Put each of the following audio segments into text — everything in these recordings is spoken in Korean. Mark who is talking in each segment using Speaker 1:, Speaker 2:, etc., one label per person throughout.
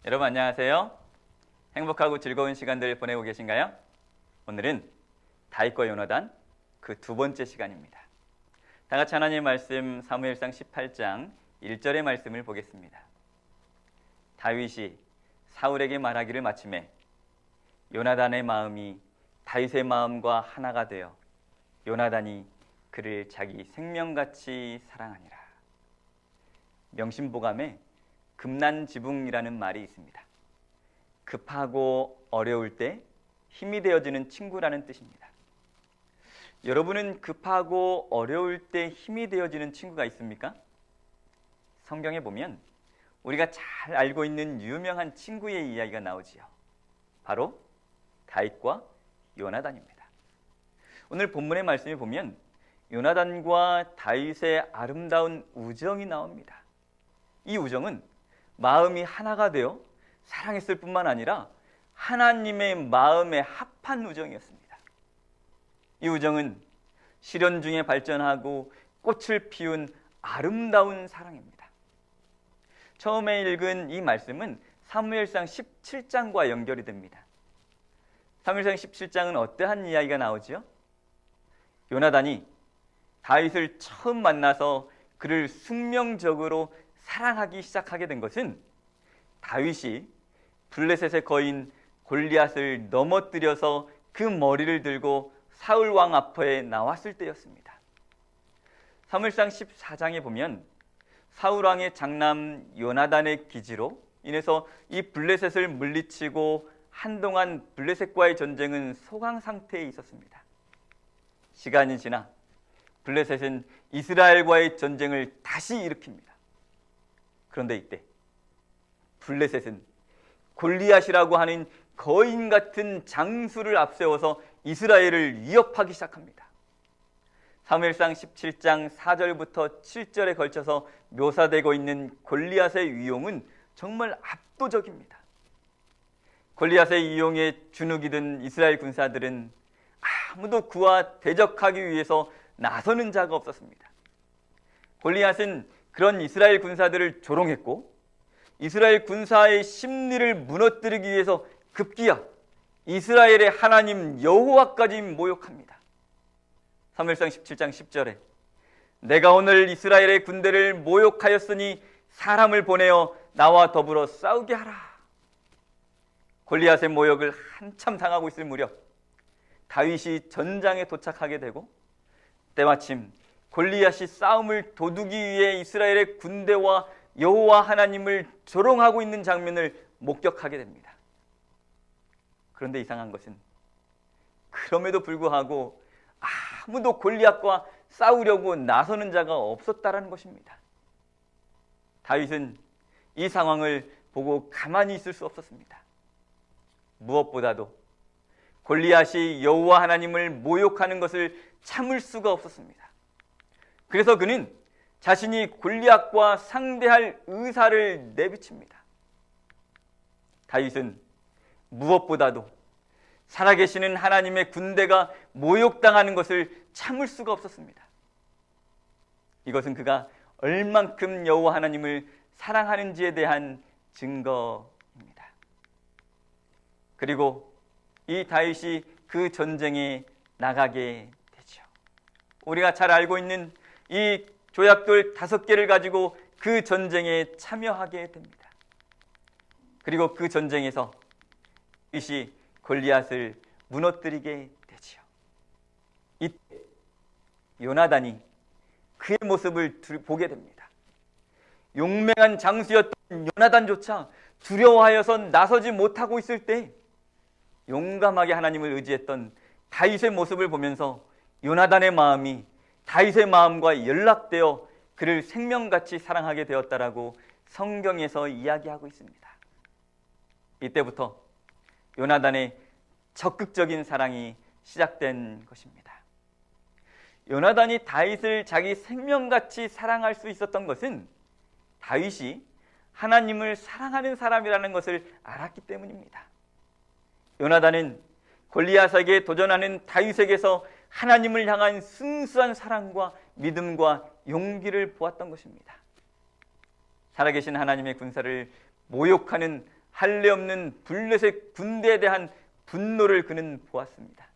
Speaker 1: 여러분 안녕하세요. 행복하고 즐거운 시간들 보내고 계신가요? 오늘은 다윗과 요나단 그 두 번째 시간입니다. 다 같이 하나님의 말씀 사무엘상 18장 1절의 말씀을 보겠습니다. 다윗이 사울에게 말하기를 마침에 요나단의 마음이 다윗의 마음과 하나가 되어 요나단이 그를 자기 생명같이 사랑하니라. 명심보감에 급난지붕이라는 말이 있습니다. 급하고 어려울 때 힘이 되어주는 친구라는 뜻입니다. 여러분은 급하고 어려울 때 힘이 되어주는 친구가 있습니까? 성경에 보면 우리가 잘 알고 있는 유명한 친구의 이야기가 나오지요. 바로 다윗과 요나단입니다. 오늘 본문의 말씀을 보면 요나단과 다윗의 아름다운 우정이 나옵니다. 이 우정은 마음이 하나가 되어 사랑했을 뿐만 아니라 하나님의 마음에 합한 우정이었습니다. 이 우정은 시련 중에 발전하고 꽃을 피운 아름다운 사랑입니다. 처음에 읽은 이 말씀은 사무엘상 17장과 연결이 됩니다. 사무엘상 17장은 어떠한 이야기가 나오지요? 요나단이 다윗을 처음 만나서 그를 숙명적으로 사랑하기 시작하게 된 것은 다윗이 블레셋의 거인 골리앗을 넘어뜨려서 그 머리를 들고 사울 왕 앞에 나왔을 때였습니다. 사무엘상 14장에 보면 사울 왕의 장남 요나단의 기지로 인해서 이 블레셋을 물리치고 한동안 블레셋과의 전쟁은 소강 상태에 있었습니다. 시간이 지나 블레셋은 이스라엘과의 전쟁을 다시 일으킵니다. 그런데 이때 블레셋은 골리앗이라고 하는 거인 같은 장수를 앞세워서 이스라엘을 위협하기 시작합니다. 사무엘상 17장 4절부터 7절에 걸쳐서 묘사되고 있는 골리앗의 위용은 정말 압도적입니다. 골리앗의 위용에 주눅이 든 이스라엘 군사들은 아무도 그와 대적하기 위해서 나서는 자가 없었습니다. 골리앗은 그런 이스라엘 군사들을 조롱했고 이스라엘 군사의 심리를 무너뜨리기 위해서 급기야 이스라엘의 하나님 여호와까지 모욕합니다. 사무엘상 17장 10절에 내가 오늘 이스라엘의 군대를 모욕하였으니 사람을 보내어 나와 더불어 싸우게 하라. 골리앗의 모욕을 한참 당하고 있을 무렵 다윗이 전장에 도착하게 되고 때마침 골리앗이 싸움을 도두기 위해 이스라엘의 군대와 여호와 하나님을 조롱하고 있는 장면을 목격하게 됩니다. 그런데 이상한 것은 그럼에도 불구하고 아무도 골리앗과 싸우려고 나서는 자가 없었다라는 것입니다. 다윗은 이 상황을 보고 가만히 있을 수 없었습니다. 무엇보다도 골리앗이 여호와 하나님을 모욕하는 것을 참을 수가 없었습니다. 그래서 그는 자신이 골리앗과 상대할 의사를 내비칩니다. 다윗은 무엇보다도 살아계시는 하나님의 군대가 모욕당하는 것을 참을 수가 없었습니다. 이것은 그가 얼만큼 여호와 하나님을 사랑하는지에 대한 증거입니다. 그리고 이 다윗이 그 전쟁에 나가게 되죠. 우리가 잘 알고 있는 이 조약돌 5개를 가지고 그 전쟁에 참여하게 됩니다. 그리고 그 전쟁에서 다윗이 골리앗을 무너뜨리게 되지요. 이때 요나단이 그의 모습을 보게 됩니다. 용맹한 장수였던 요나단조차 두려워하여서 나서지 못하고 있을 때 용감하게 하나님을 의지했던 다윗의 모습을 보면서 요나단의 마음이 다윗의 마음과 연락되어 그를 생명같이 사랑하게 되었다라고 성경에서 이야기하고 있습니다. 이때부터 요나단의 적극적인 사랑이 시작된 것입니다. 요나단이 다윗을 자기 생명같이 사랑할 수 있었던 것은 다윗이 하나님을 사랑하는 사람이라는 것을 알았기 때문입니다. 요나단은 골리앗에게 도전하는 다윗에게서 하나님을 향한 순수한 사랑과 믿음과 용기를 보았던 것입니다. 살아계신 하나님의 군사를 모욕하는 할례 없는 블레셋 군대에 대한 분노를 그는 보았습니다.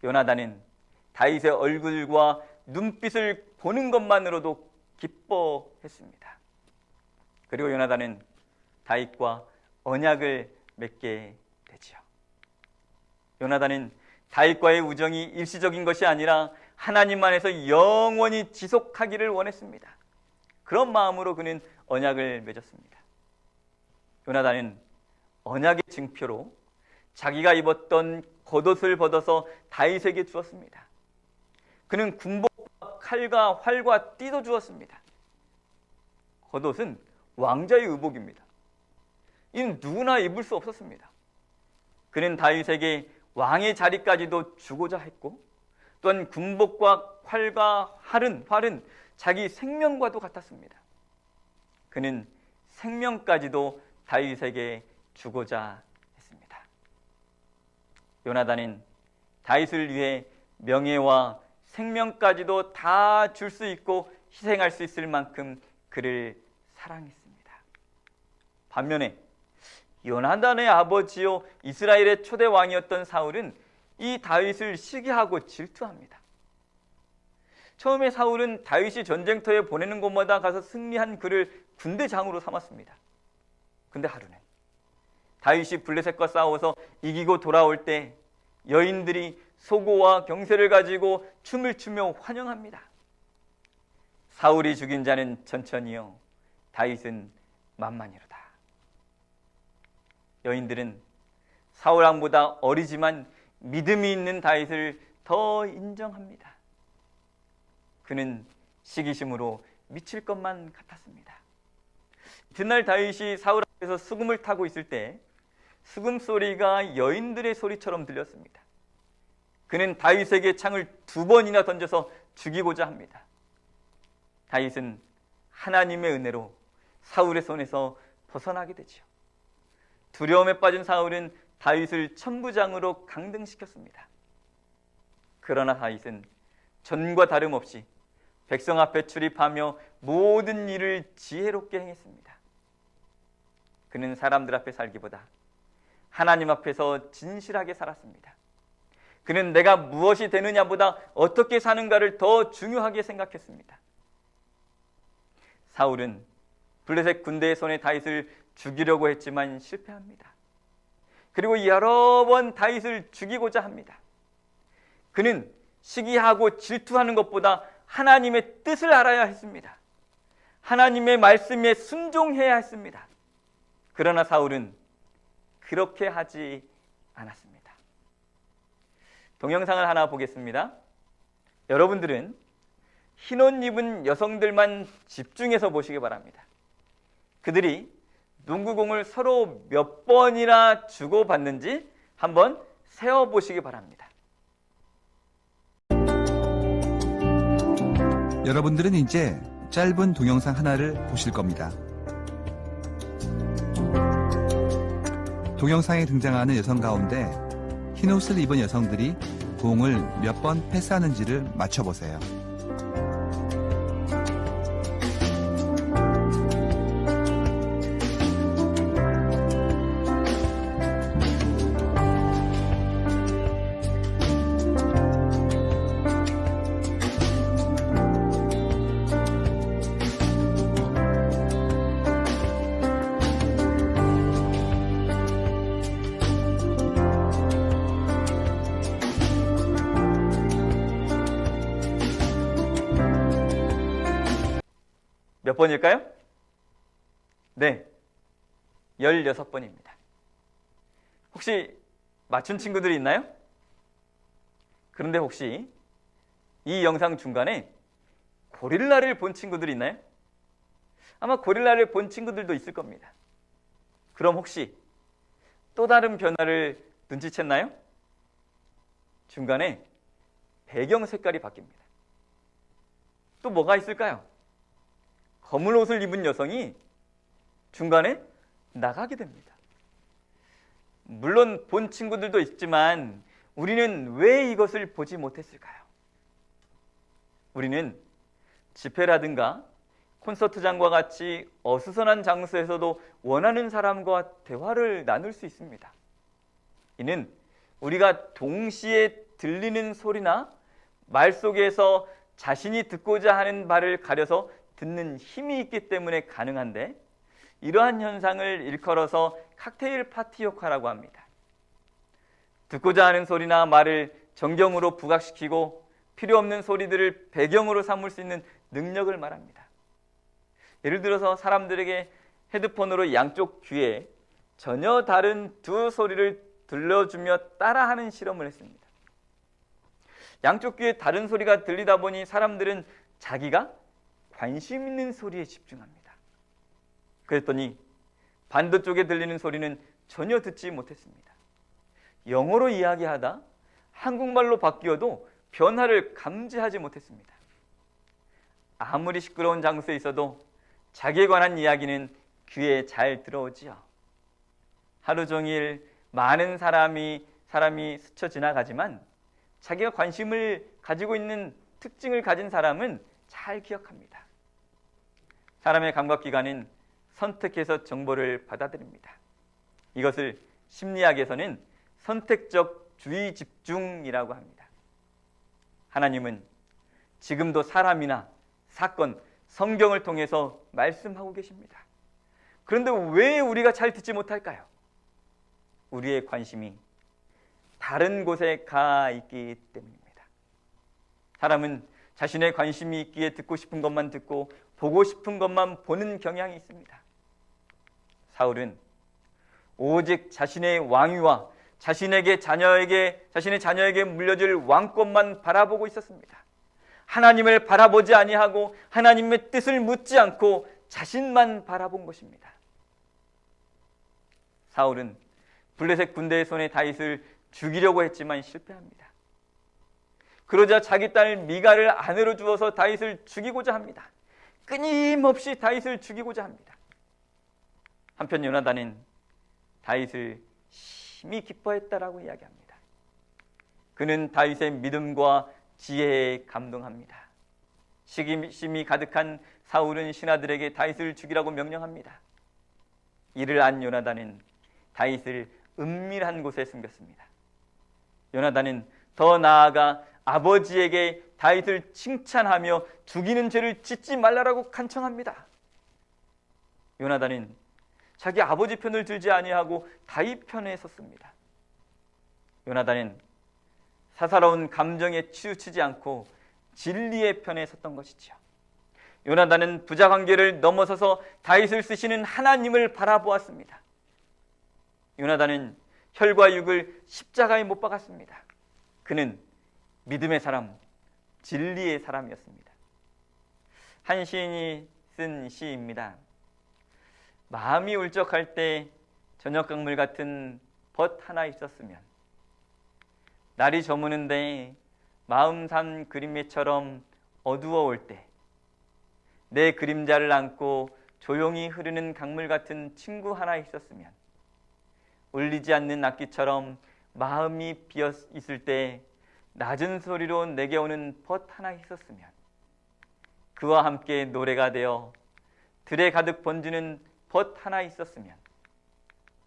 Speaker 1: 요나단은 다윗의 얼굴과 눈빛을 보는 것만으로도 기뻐했습니다. 그리고 요나단은 다윗과 언약을 맺게 되지요. 요나단은 다윗과의 우정이 일시적인 것이 아니라 하나님 안에서 영원히 지속하기를 원했습니다. 그런 마음으로 그는 언약을 맺었습니다. 요나단은 언약의 증표로 자기가 입었던 겉옷을 벗어서 다윗에게 주었습니다. 그는 군복과 칼과 활과 띠도 주었습니다. 겉옷은 왕자의 의복입니다. 이는 누구나 입을 수 없었습니다. 그는 다윗에게 왕의 자리까지도 주고자 했고, 또한 군복과 활과 활은 자기 생명과도 같았습니다. 그는 생명까지도 다윗에게 주고자 했습니다. 요나단은 다윗을 위해 명예와 생명까지도 다 줄 수 있고 희생할 수 있을 만큼 그를 사랑했습니다. 반면에 요나단의 아버지요 이스라엘의 초대 왕이었던 사울은 이 다윗을 시기하고 질투합니다. 처음에 사울은 다윗이 전쟁터에 보내는 곳마다 가서 승리한 그를 군대장으로 삼았습니다. 근데 하루는 다윗이 블레셋과 싸워서 이기고 돌아올 때 여인들이 소고와 경세를 가지고 춤을 추며 환영합니다. 사울이 죽인 자는 천천히요, 다윗은 만만이로다. 여인들은 사울 왕보다 어리지만 믿음이 있는 다윗을 더 인정합니다. 그는 시기심으로 미칠 것만 같았습니다. 이튿날 다윗이 사울 앞에서 수금을 타고 있을 때 수금 소리가 여인들의 소리처럼 들렸습니다. 그는 다윗에게 창을 2번이나 던져서 죽이고자 합니다. 다윗은 하나님의 은혜로 사울의 손에서 벗어나게 되죠. 두려움에 빠진 사울은 다윗을 천부장으로 강등시켰습니다. 그러나 다윗은 전과 다름없이 백성 앞에 출입하며 모든 일을 지혜롭게 행했습니다. 그는 사람들 앞에 살기보다 하나님 앞에서 진실하게 살았습니다. 그는 내가 무엇이 되느냐보다 어떻게 사는가를 더 중요하게 생각했습니다. 사울은 블레셋 군대의 손에 다윗을 죽이려고 했지만 실패합니다. 그리고 여러 번 다윗을 죽이고자 합니다. 그는 시기하고 질투하는 것보다 하나님의 뜻을 알아야 했습니다. 하나님의 말씀에 순종해야 했습니다. 그러나 사울은 그렇게 하지 않았습니다. 동영상을 하나 보겠습니다. 여러분들은 흰옷 입은 여성들만 집중해서 보시기 바랍니다. 그들이 농구공을 서로 몇 번이나 주고받는지 한번 세어보시기 바랍니다.
Speaker 2: 여러분들은 이제 짧은 동영상 하나를 보실 겁니다. 동영상에 등장하는 여성 가운데 흰옷을 입은 여성들이 공을 몇 번 패스하는지를 맞춰보세요.
Speaker 1: 몇 번일까요? 네, 16번입니다. 혹시 맞춘 친구들이 있나요? 그런데 혹시 이 영상 중간에 고릴라를 본 친구들이 있나요? 아마 고릴라를 본 친구들도 있을 겁니다. 그럼 혹시 또 다른 변화를 눈치챘나요? 중간에 배경 색깔이 바뀝니다. 또 뭐가 있을까요? 검은 옷을 입은 여성이 중간에 나가게 됩니다. 물론 본 친구들도 있지만 우리는 왜 이것을 보지 못했을까요? 우리는 집회라든가 콘서트장과 같이 어수선한 장소에서도 원하는 사람과 대화를 나눌 수 있습니다. 이는 우리가 동시에 들리는 소리나 말 속에서 자신이 듣고자 하는 말을 가려서 듣는 힘이 있기 때문에 가능한데, 이러한 현상을 일컬어서 칵테일 파티 효과라고 합니다. 듣고자 하는 소리나 말을 정경으로 부각시키고 필요 없는 소리들을 배경으로 삼을 수 있는 능력을 말합니다. 예를 들어서 사람들에게 헤드폰으로 양쪽 귀에 전혀 다른 두 소리를 들려주며 따라하는 실험을 했습니다. 양쪽 귀에 다른 소리가 들리다 보니 사람들은 자기가 관심 있는 소리에 집중합니다. 그랬더니 반대쪽에 들리는 소리는 전혀 듣지 못했습니다. 영어로 이야기하다 한국말로 바뀌어도 변화를 감지하지 못했습니다. 아무리 시끄러운 장소에 있어도 자기에 관한 이야기는 귀에 잘 들어오지요. 하루 종일 많은 사람이 스쳐 지나가지만 자기가 관심을 가지고 있는 특징을 가진 사람은 잘 기억합니다. 사람의 감각기관은 선택해서 정보를 받아들입니다. 이것을 심리학에서는 선택적 주의 집중이라고 합니다. 하나님은 지금도 사람이나 사건, 성경을 통해서 말씀하고 계십니다. 그런데 왜 우리가 잘 듣지 못할까요? 우리의 관심이 다른 곳에 가 있기 때문입니다. 사람은 자신의 관심이 있기에 듣고 싶은 것만 듣고 보고 싶은 것만 보는 경향이 있습니다. 사울은 오직 자신의 왕위와 자신의 자녀에게 물려줄 왕권만 바라보고 있었습니다. 하나님을 바라보지 아니하고 하나님의 뜻을 묻지 않고 자신만 바라본 것입니다. 사울은 블레셋 군대의 손에 다윗을 죽이려고 했지만 실패합니다. 그러자 자기 딸 미갈을 아내로 주어서 다윗을 죽이고자 합니다. 끊임없이 다윗을 죽이고자 합니다. 한편 요나단은 다윗을 심히 기뻐했다라고 이야기합니다. 그는 다윗의 믿음과 지혜에 감동합니다. 시기심이 가득한 사울은 신하들에게 다윗을 죽이라고 명령합니다. 이를 안 요나단은 다윗을 은밀한 곳에 숨겼습니다. 요나단은 더 나아가 아버지에게 다윗을 칭찬하며 죽이는 죄를 짓지 말라라고 간청합니다. 요나단은 자기 아버지 편을 들지 아니하고 다윗 편에 섰습니다. 요나단은 사사로운 감정에 치우치지 않고 진리의 편에 섰던 것이지요. 요나단은 부자 관계를 넘어서서 다윗을 쓰시는 하나님을 바라보았습니다. 요나단은 혈과 육을 십자가에 못 박았습니다. 그는 믿음의 사람, 진리의 사람이었습니다. 한 시인이 쓴 시입니다. 마음이 울적할 때 저녁 강물 같은 벗 하나 있었으면, 날이 저무는데 마음 산 그림매처럼 어두워 올 때 내 그림자를 안고 조용히 흐르는 강물 같은 친구 하나 있었으면, 울리지 않는 악기처럼 마음이 비어 있을 때 낮은 소리로 내게 오는 벗 하나 있었으면, 그와 함께 노래가 되어 들에 가득 번지는 벗 하나 있었으면,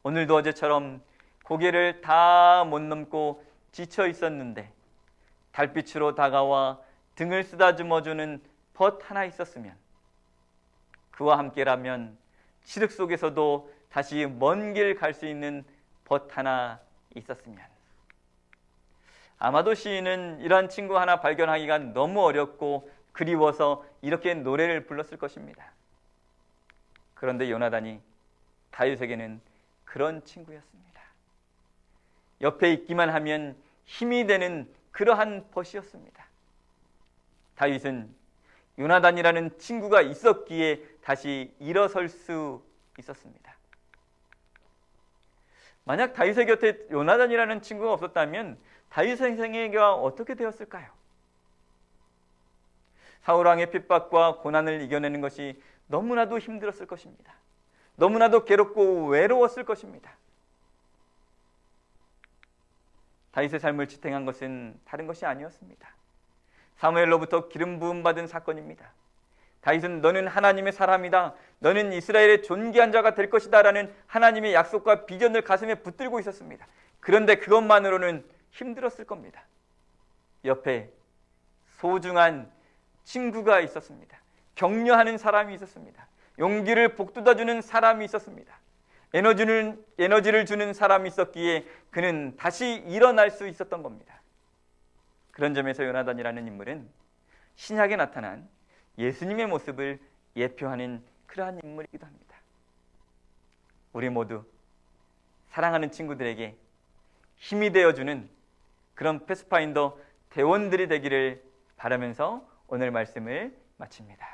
Speaker 1: 오늘도 어제처럼 고개를 다 못 넘고 지쳐 있었는데 달빛으로 다가와 등을 쓰다듬어주는 벗 하나 있었으면, 그와 함께라면 칠흑 속에서도 다시 먼 길 갈 수 있는 벗 하나 있었으면. 아마도 시인은 이러한 친구 하나 발견하기가 너무 어렵고 그리워서 이렇게 노래를 불렀을 것입니다. 그런데 요나단이 다윗에게는 그런 친구였습니다. 옆에 있기만 하면 힘이 되는 그러한 벗이었습니다. 다윗은 요나단이라는 친구가 있었기에 다시 일어설 수 있었습니다. 만약 다윗의 곁에 요나단이라는 친구가 없었다면 다윗의 생애가 어떻게 되었을까요? 사울왕의 핍박과 고난을 이겨내는 것이 너무나도 힘들었을 것입니다. 너무나도 괴롭고 외로웠을 것입니다. 다윗의 삶을 지탱한 것은 다른 것이 아니었습니다. 사무엘로부터 기름 부음 받은 사건입니다. 다윗은 너는 하나님의 사람이다, 너는 이스라엘의 존귀한 자가 될 것이다 라는 하나님의 약속과 비전을 가슴에 붙들고 있었습니다. 그런데 그것만으로는 힘들었을 겁니다. 옆에 소중한 친구가 있었습니다. 격려하는 사람이 있었습니다. 용기를 북돋아주는 사람이 있었습니다. 에너지를 주는 사람이 있었기에 그는 다시 일어날 수 있었던 겁니다. 그런 점에서 요나단이라는 인물은 신약에 나타난 예수님의 모습을 예표하는 그러한 인물이기도 합니다. 우리 모두 사랑하는 친구들에게 힘이 되어주는 그런 패스파인더 대원들이 되기를 바라면서 오늘 말씀을 마칩니다.